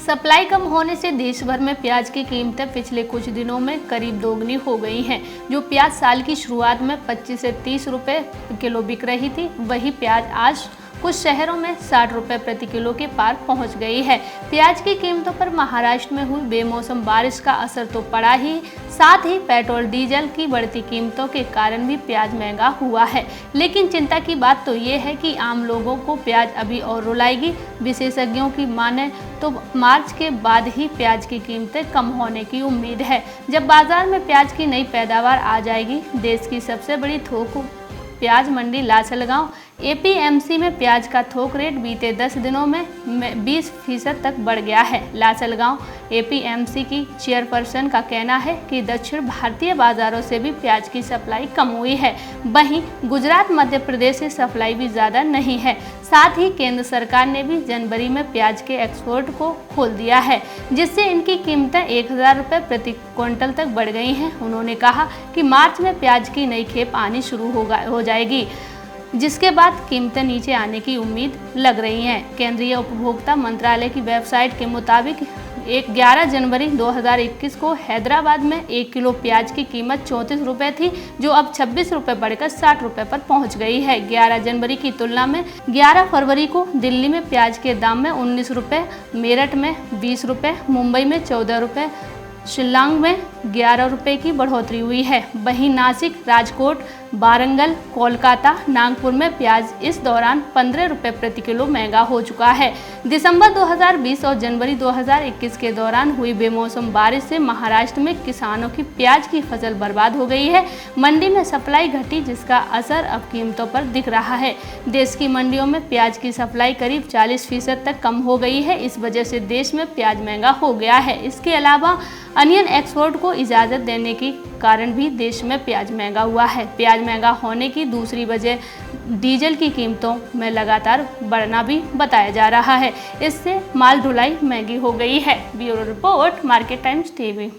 Supply कम होने से देश भर में प्याज की कीमतें पिछले कुछ दिनों में करीब दोगुनी हो गई हैं। जो प्याज साल की शुरुआत में 25 से 30 रुपए किलो बिक रही थी, वही प्याज आज कुछ शहरों में 60 रुपए प्रति किलो के पार पहुंच गई है। प्याज की कीमतों पर महाराष्ट्र में हुई बेमौसम बारिश का असर तो पड़ा ही, साथ ही पेट्रोल डीजल की बढ़ती कीमतों के कारण भी प्याज महंगा हुआ है। लेकिन चिंता की बात तो ये है कि आम लोगों को प्याज अभी और रुलाएगी। विशेषज्ञों की माने तो मार्च के बाद ही प्याज की कीमतें कम होने की उम्मीद है, जब बाजार में प्याज की नई पैदावार आ जाएगी। देश की सबसे बड़ी थोक प्याज मंडी लाचलगांव एपीएमसी में प्याज का थोक रेट बीते 10 दिनों में 20% तक बढ़ गया है। लाचलगांव एपीएमसी की चेयरपर्सन का कहना है कि दक्षिण भारतीय बाजारों से भी प्याज की सप्लाई कम हुई है। वहीं गुजरात, मध्य प्रदेश से सप्लाई भी ज़्यादा नहीं है। साथ ही केंद्र सरकार ने भी जनवरी में प्याज के एक्सपोर्ट को खोल दिया है, जिससे इनकी कीमतें 1000 रुपये प्रति क्विंटल तक बढ़ गई हैं। उन्होंने कहा कि मार्च में प्याज की नई खेप आनी शुरू हो जाएगी, जिसके बाद कीमतें नीचे आने की उम्मीद लग रही है। केंद्रीय उपभोक्ता मंत्रालय की वेबसाइट के मुताबिक 11 जनवरी 2021 को हैदराबाद में 1 किलो प्याज की कीमत 34 रुपये थी, जो अब 26 रुपये बढ़कर 60 रुपये पर पहुंच गई है। 11 जनवरी की तुलना में 11 फरवरी को दिल्ली में प्याज के दाम में 19 रुपये, मेरठ में 20 रुपये, मुंबई में 14 रुपये, शिलांग में 11 रुपये की बढ़ोतरी हुई है। वहीं नासिक, राजकोट, वारंगल, कोलकाता, नागपुर में प्याज इस दौरान 15 रुपये प्रति किलो महंगा हो चुका है। दिसंबर 2020 और जनवरी 2021 के दौरान हुई बेमौसम बारिश से महाराष्ट्र में किसानों की प्याज की फसल बर्बाद हो गई है। मंडी में सप्लाई घटी, जिसका असर अब कीमतों पर दिख रहा है। देश की मंडियों में प्याज की सप्लाई करीब 40% तक कम हो गई है। इस वजह से देश में प्याज महंगा हो गया है। इसके अलावा अनियन एक्सपोर्ट को इजाज़त देने के कारण भी देश में प्याज महंगा हुआ है। प्याज महंगा होने की दूसरी वजह डीजल की कीमतों में लगातार बढ़ना भी बताया जा रहा है। इससे माल ढुलाई महंगी हो गई है। Bureau report, market times TV.